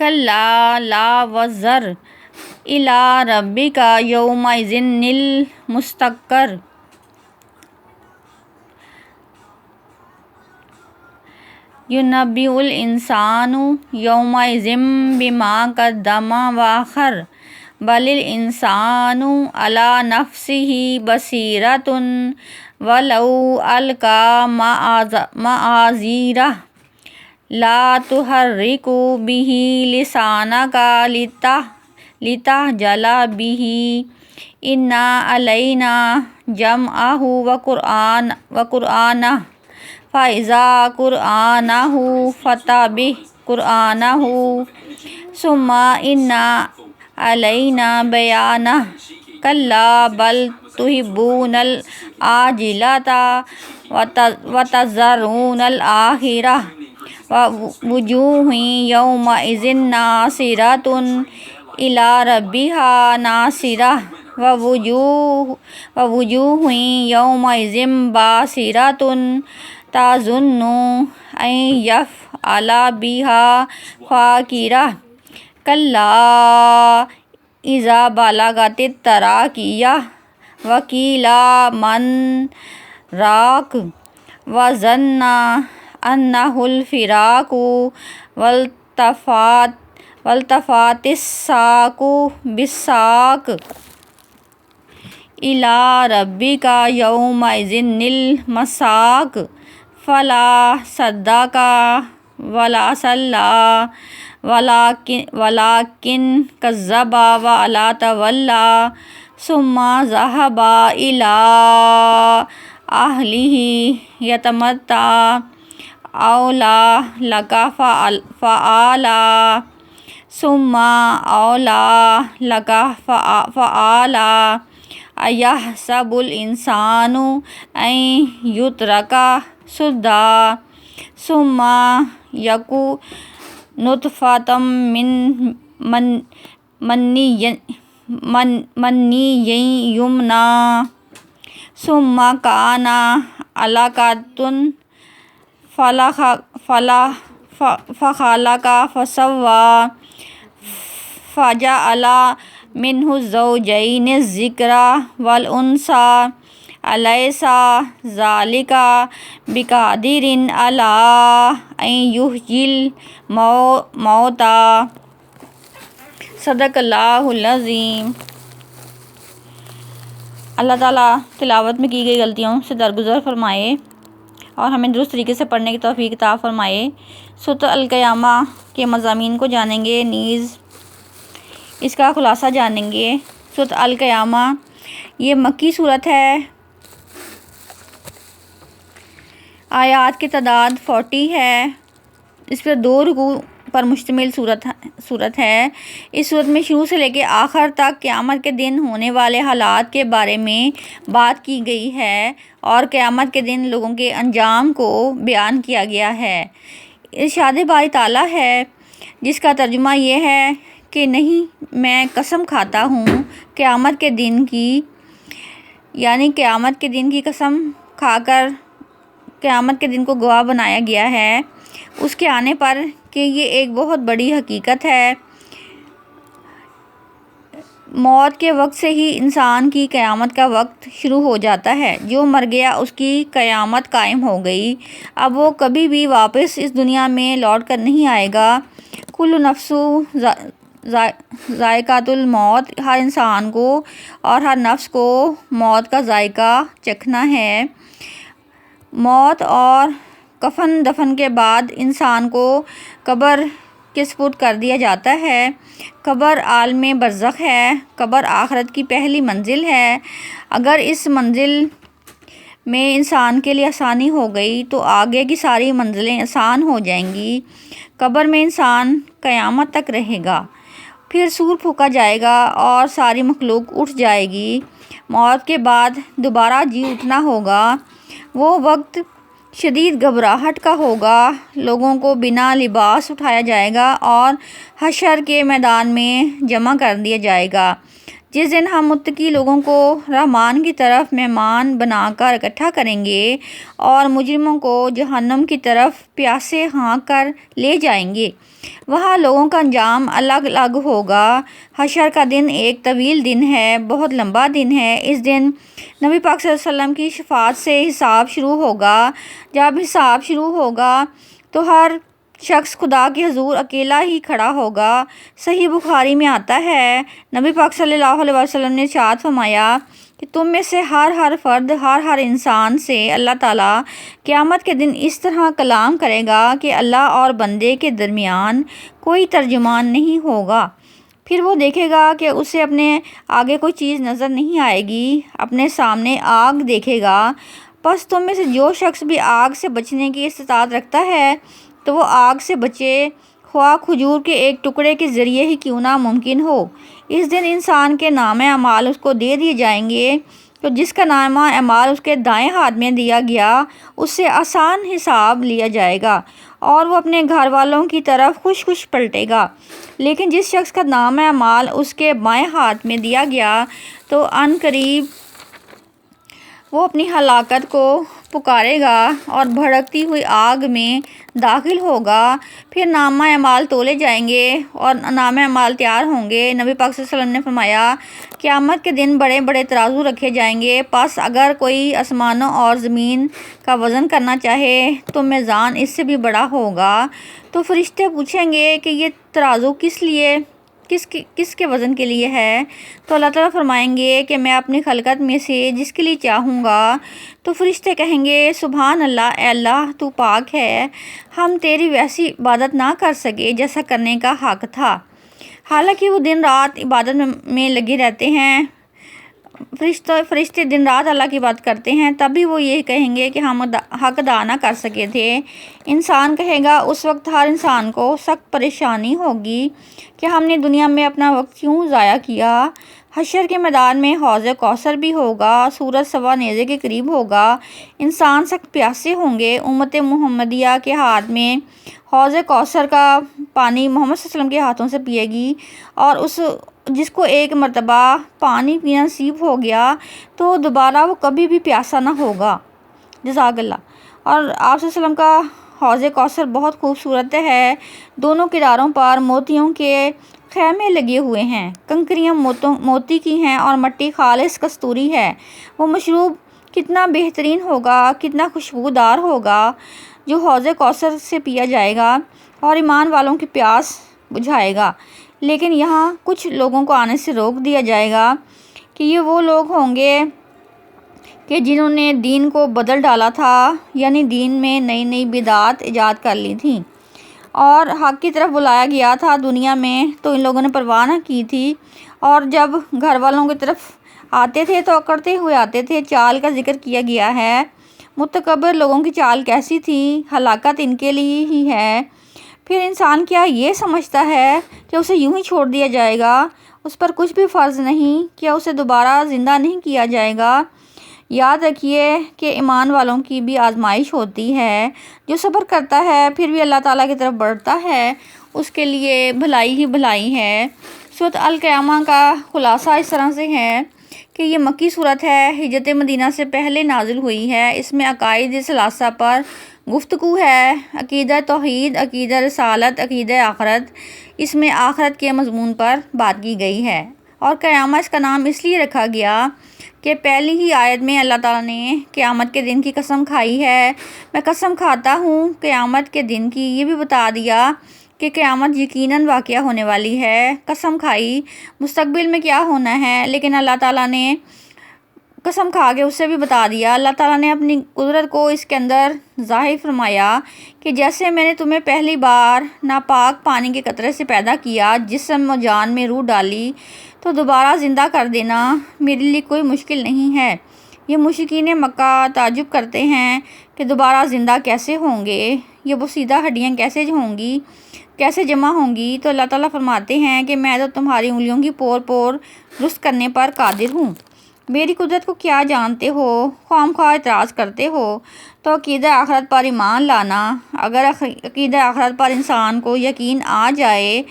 کلا لا وزر الی ربک یومئذ المستقر ینبئ الانسان یومئذ بما قدم وأخر بل الانسان علی نفسہ بصیرۃ ولو القی معاذیرہ لا تحرک بہ لسانک لتعجل بہ ان علینا جمعہ وقرآنہ فإذا قرأناه فاتبع قرآنه ثم إن علينا بيانه كلا بل تحبون العاجلة وتذرون الآخرة ووجوه يومئذ ناصرة إلى ربها ناصرة ووجوه يومئذ باسرة تظن أن يفعل بها فاقرة كلا إذا بلغت التراقي وقيل من راق وظن أنه الفراق والتفت الساق بالساق إلى ربك يومئذ المساق فلا صدق ولا صلى ولكن كذب وتولى ثم ذهب إلى أهله يتمتع أولى لك فأولى ثم أولى لك فأولى أيحسب الإنسان أن يترك سدى ثم يكون نطفة من مني يمنى ثم كان علقة فخلق فسوى فجعل منه الزوجين الذكر والأنثى أليس ذلك بقادر على أن يحيي الموتى صدق اللہ العظیم۔ اللہ تعالیٰ تلاوت میں کی گئی غلطیوں سے درگزر فرمائے اور ہمیں درست طریقے سے پڑھنے کی توفیق عطا فرمائے۔ سورۃ القیامہ کے مضامین کو جانیں گے، نیز اس کا خلاصہ جانیں گے۔ سورۃ القیامہ یہ مکی صورت ہے، آیات کی تعداد 40 ہے، اس پر 2 رکوع پر مشتمل صورت ہے۔ اس صورت میں شروع سے لے کے آخر تک قیامت کے دن ہونے والے حالات کے بارے میں بات کی گئی ہے اور قیامت کے دن لوگوں کے انجام کو بیان کیا گیا ہے۔ ارشاد باری تعالیٰ ہے جس کا ترجمہ یہ ہے کہ نہیں، میں قسم کھاتا ہوں قیامت کے دن کی، یعنی قیامت کے دن کی قسم کھا کر قیامت کے دن کو گواہ بنایا گیا ہے اس کے آنے پر کہ یہ ایک بہت بڑی حقیقت ہے۔ موت کے وقت سے ہی انسان کی قیامت کا وقت شروع ہو جاتا ہے۔ جو مر گیا اس کی قیامت قائم ہو گئی، اب وہ کبھی بھی واپس اس دنیا میں لوٹ کر نہیں آئے گا۔ کل نفس ذائقۃ الموت، ہر انسان کو اور ہر نفس کو موت کا ذائقہ چکھنا ہے۔ موت اور کفن دفن کے بعد انسان کو قبر کے سپرد کر دیا جاتا ہے۔ قبر عالم برزخ ہے، قبر آخرت کی پہلی منزل ہے۔ اگر اس منزل میں انسان کے لیے آسانی ہو گئی تو آگے کی ساری منزلیں آسان ہو جائیں گی۔ قبر میں انسان قیامت تک رہے گا، پھر سور پھونکا جائے گا اور ساری مخلوق اٹھ جائے گی۔ موت کے بعد دوبارہ جی اٹھنا ہوگا۔ وہ وقت شدید گھبراہٹ کا ہوگا، لوگوں کو بنا لباس اٹھایا جائے گا اور حشر کے میدان میں جمع کر دیا جائے گا۔ جس دن ہم متقی لوگوں کو رحمان کی طرف مہمان بنا کر اکٹھا کریں گے اور مجرموں کو جہنم کی طرف پیاسے ہانک کر لے جائیں گے۔ وہاں لوگوں کا انجام الگ الگ ہوگا۔ حشر کا دن ایک طویل دن ہے، بہت لمبا دن ہے۔ اس دن نبی پاک صلی اللہ علیہ وسلم کی شفاعت سے حساب شروع ہوگا۔ جب حساب شروع ہوگا تو ہر شخص خدا کے حضور اکیلا ہی کھڑا ہوگا۔ صحیح بخاری میں آتا ہے، نبی پاک صلی اللہ علیہ وسلم نے ارشاد فرمایا کہ تم میں سے ہر فرد، ہر انسان سے اللہ تعالیٰ قیامت کے دن اس طرح کلام کرے گا کہ اللہ اور بندے کے درمیان کوئی ترجمان نہیں ہوگا۔ پھر وہ دیکھے گا کہ اسے اپنے آگے کوئی چیز نظر نہیں آئے گی، اپنے سامنے آگ دیکھے گا۔ پس تم میں سے جو شخص بھی آگ سے بچنے کی استطاعت رکھتا ہے تو وہ آگ سے بچے، خواہ کھجور کے ایک ٹکڑے کے ذریعے ہی کیوں نہ ممکن ہو۔ اس دن انسان کے نامہ اعمال اس کو دے دیے جائیں گے، تو جس کا نامہ اعمال اس کے دائیں ہاتھ میں دیا گیا اس سے آسان حساب لیا جائے گا اور وہ اپنے گھر والوں کی طرف خوش خوش پلٹے گا۔ لیکن جس شخص کا نامہ اعمال اس کے بائیں ہاتھ میں دیا گیا تو عن قریب وہ اپنی ہلاکت کو پکارے گا اور بھڑکتی ہوئی آگ میں داخل ہوگا۔ پھر نامہ اعمال تولے جائیں گے اور نامہ اعمال تیار ہوں گے۔ نبی پاک صلی اللہ علیہ وسلم نے فرمایا، قیامت کے دن بڑے بڑے ترازو رکھے جائیں گے، پس اگر کوئی آسمانوں اور زمین کا وزن کرنا چاہے تو میزان اس سے بھی بڑا ہوگا۔ تو فرشتے پوچھیں گے کہ یہ ترازو کس کے وزن کے لیے ہے؟ تو اللہ تعالیٰ فرمائیں گے کہ میں اپنی خلقت میں سے جس کے لیے چاہوں گا۔ تو فرشتے کہیں گے، سبحان اللہ، اے اللہ تو پاک ہے، ہم تیری ویسی عبادت نہ کر سکے جیسا کرنے کا حق تھا۔ حالانکہ وہ دن رات عبادت میں لگے رہتے ہیں، فرشتے دن رات اللہ کی بات کرتے ہیں، تب بھی وہ یہ کہیں گے کہ ہم حق ادا نہ کر سکے تھے۔ انسان کہے گا، اس وقت ہر انسان کو سخت پریشانی ہوگی کہ ہم نے دنیا میں اپنا وقت کیوں ضائع کیا۔ حشر کے میدان میں حوض کوثر بھی ہوگا، سورج سوا نیزے کے قریب ہوگا، انسان سخت پیاسے ہوں گے۔ امت محمدیہ کے ہاتھ میں حوض کوثر کا پانی محمد صلی اللہ علیہ وسلم کے ہاتھوں سے پیے گی، اور جس کو ایک مرتبہ پانی پینا نصیب ہو گیا تو دوبارہ وہ کبھی بھی پیاسا نہ ہوگا۔ جزاک اللہ۔ اور آپ صلی اللہ علیہ وسلم کا حوض کوثر بہت خوبصورت ہے، دونوں کناروں پر موتیوں کے خیمے لگے ہوئے ہیں، کنکریاں موتی کی ہیں اور مٹی خالص کستوری ہے۔ وہ مشروب کتنا بہترین ہوگا، کتنا خوشبودار ہوگا جو حوض کوثر سے پیا جائے گا اور ایمان والوں کی پیاس بجھائے گا۔ لیکن یہاں کچھ لوگوں کو آنے سے روک دیا جائے گا کہ یہ وہ لوگ ہوں گے کہ جنہوں نے دین کو بدل ڈالا تھا، یعنی دین میں نئی نئی بدعات ایجاد کر لی تھیں اور حق کی طرف بلایا گیا تھا دنیا میں تو ان لوگوں نے پرواہ نہ کی تھی، اور جب گھر والوں کی طرف آتے تھے تو اکڑتے ہوئے آتے تھے۔ چال کا ذکر کیا گیا ہے، متکبر لوگوں کی چال کیسی تھی، ہلاکت ان کے لیے ہی ہے۔ پھر انسان کیا یہ سمجھتا ہے کہ اسے یوں ہی چھوڑ دیا جائے گا، اس پر کچھ بھی فرض نہیں، کیا اسے دوبارہ زندہ نہیں کیا جائے گا؟ یاد رکھیے کہ ایمان والوں کی بھی آزمائش ہوتی ہے، جو صبر کرتا ہے پھر بھی اللہ تعالیٰ کی طرف بڑھتا ہے اس کے لیے بھلائی ہی بھلائی ہے۔ سورۃ القیامہ کا خلاصہ اس طرح سے ہے کہ یہ مکی صورت ہے، ہجرت مدینہ سے پہلے نازل ہوئی ہے۔ اس میں عقائد ثلاثہ پر گفتگو ہے، عقیدہ توحید، عقیدہ رسالت، عقیدہ آخرت۔ اس میں آخرت کے مضمون پر بات کی گئی ہے، اور قیامہ اس کا نام اس لیے رکھا گیا کہ پہلی ہی آیت میں اللہ تعالیٰ نے قیامت کے دن کی قسم کھائی ہے۔ میں قسم کھاتا ہوں قیامت کے دن کی، یہ بھی بتا دیا کہ قیامت یقیناً واقعہ ہونے والی ہے۔ قسم کھائی مستقبل میں کیا ہونا ہے، لیکن اللہ تعالیٰ نے قسم کھا کے اس سے بھی بتا دیا۔ اللہ تعالیٰ نے اپنی قدرت کو اس کے اندر ظاہر فرمایا کہ جیسے میں نے تمہیں پہلی بار ناپاک پانی کے قطرے سے پیدا کیا، جسم و جان میں روح ڈالی، تو دوبارہ زندہ کر دینا میرے لیے کوئی مشکل نہیں ہے۔ یہ مشرکین مکہ تعجب کرتے ہیں کہ دوبارہ زندہ کیسے ہوں گے، یہ بوسیدہ ہڈیاں کیسے ہوں گی، کیسے جمع ہوں گی؟ تو اللہ تعالیٰ فرماتے ہیں کہ میں تو تمہاری انگلیوں کی پور پور درست کرنے پر قادر ہوں۔ میری قدرت کو کیا جانتے ہو، خواہ مخواہ اعتراض کرتے ہو؟ تو عقیدہ آخرت پر ایمان لانا، اگر عقیدہ آخرت پر انسان کو یقین آ جائے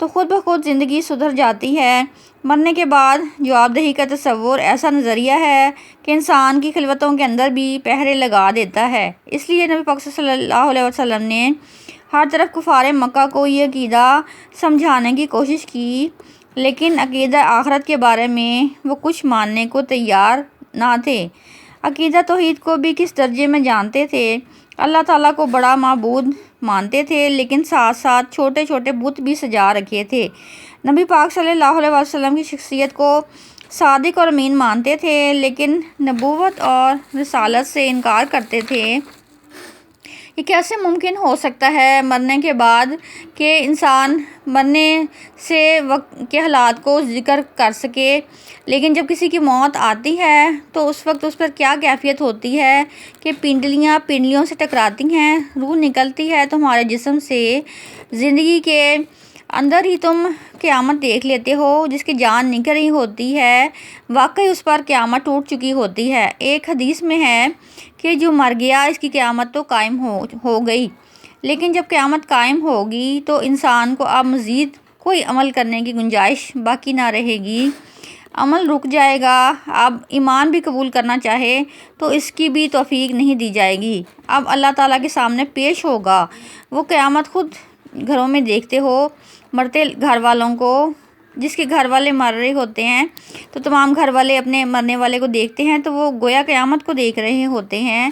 تو خود بخود زندگی سدھر جاتی ہے۔ مرنے کے بعد جواب دہی کا تصور ایسا نظریہ ہے کہ انسان کی خلوتوں کے اندر بھی پہرے لگا دیتا ہے۔ اس لیے نبی پاک صلی اللہ علیہ وسلم نے ہر طرف کفار مکہ کو یہ عقیدہ سمجھانے کی کوشش کی، لیکن عقیدہ آخرت کے بارے میں وہ کچھ ماننے کو تیار نہ تھے۔ عقیدہ توحید کو بھی کس درجے میں جانتے تھے، اللہ تعالیٰ کو بڑا معبود مانتے تھے، لیکن ساتھ ساتھ چھوٹے چھوٹے بت بھی سجا رکھے تھے۔ نبی پاک صلی اللہ علیہ وسلم کی شخصیت کو صادق اور امین مانتے تھے، لیکن نبوت اور رسالت سے انکار کرتے تھے۔ یہ کیسے ممکن ہو سکتا ہے مرنے کے بعد کہ انسان مرنے سے وقت کے حالات کو ذکر کر سکے، لیکن جب کسی کی موت آتی ہے تو اس وقت اس پر کیا کیفیت ہوتی ہے کہ پنڈلیوں سے ٹکراتی ہیں، روح نکلتی ہے تمہارے جسم سے، زندگی کے اندر ہی تم قیامت دیکھ لیتے ہو، جس کی جان نکل رہی ہوتی ہے واقعی اس پر قیامت ٹوٹ چکی ہوتی ہے۔ ایک حدیث میں ہے کہ جو مر گیا اس کی قیامت تو قائم ہو گئی، لیکن جب قیامت قائم ہوگی تو انسان کو اب مزید کوئی عمل کرنے کی گنجائش باقی نہ رہے گی، عمل رک جائے گا۔ اب ایمان بھی قبول کرنا چاہے تو اس کی بھی توفیق نہیں دی جائے گی۔ اب اللہ تعالیٰ کے سامنے پیش ہوگا، وہ قیامت خود گھروں میں دیکھتے ہو مرتے گھر والوں کو، جس کے گھر والے مر رہے ہوتے ہیں تو تمام گھر والے اپنے مرنے والے کو دیکھتے ہیں تو وہ گویا قیامت کو دیکھ رہے ہوتے ہیں۔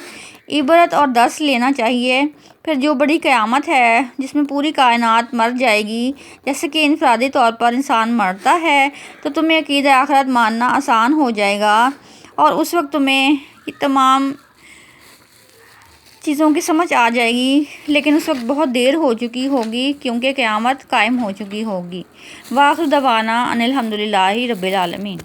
عبرت اور درس لینا چاہیے۔ پھر جو بڑی قیامت ہے جس میں پوری کائنات مر جائے گی، جیسے کہ انفرادی طور پر انسان مرتا ہے، تو تمہیں عقیدہ آخرت ماننا آسان ہو جائے گا اور اس وقت تمہیں یہ تمام چیزوں کی سمجھ آ جائے گی، لیکن اس وقت بہت دیر ہو چکی ہوگی کیونکہ قیامت قائم ہو چکی ہوگی۔ وآخر دعوانا ان الحمد للہ رب العالمین۔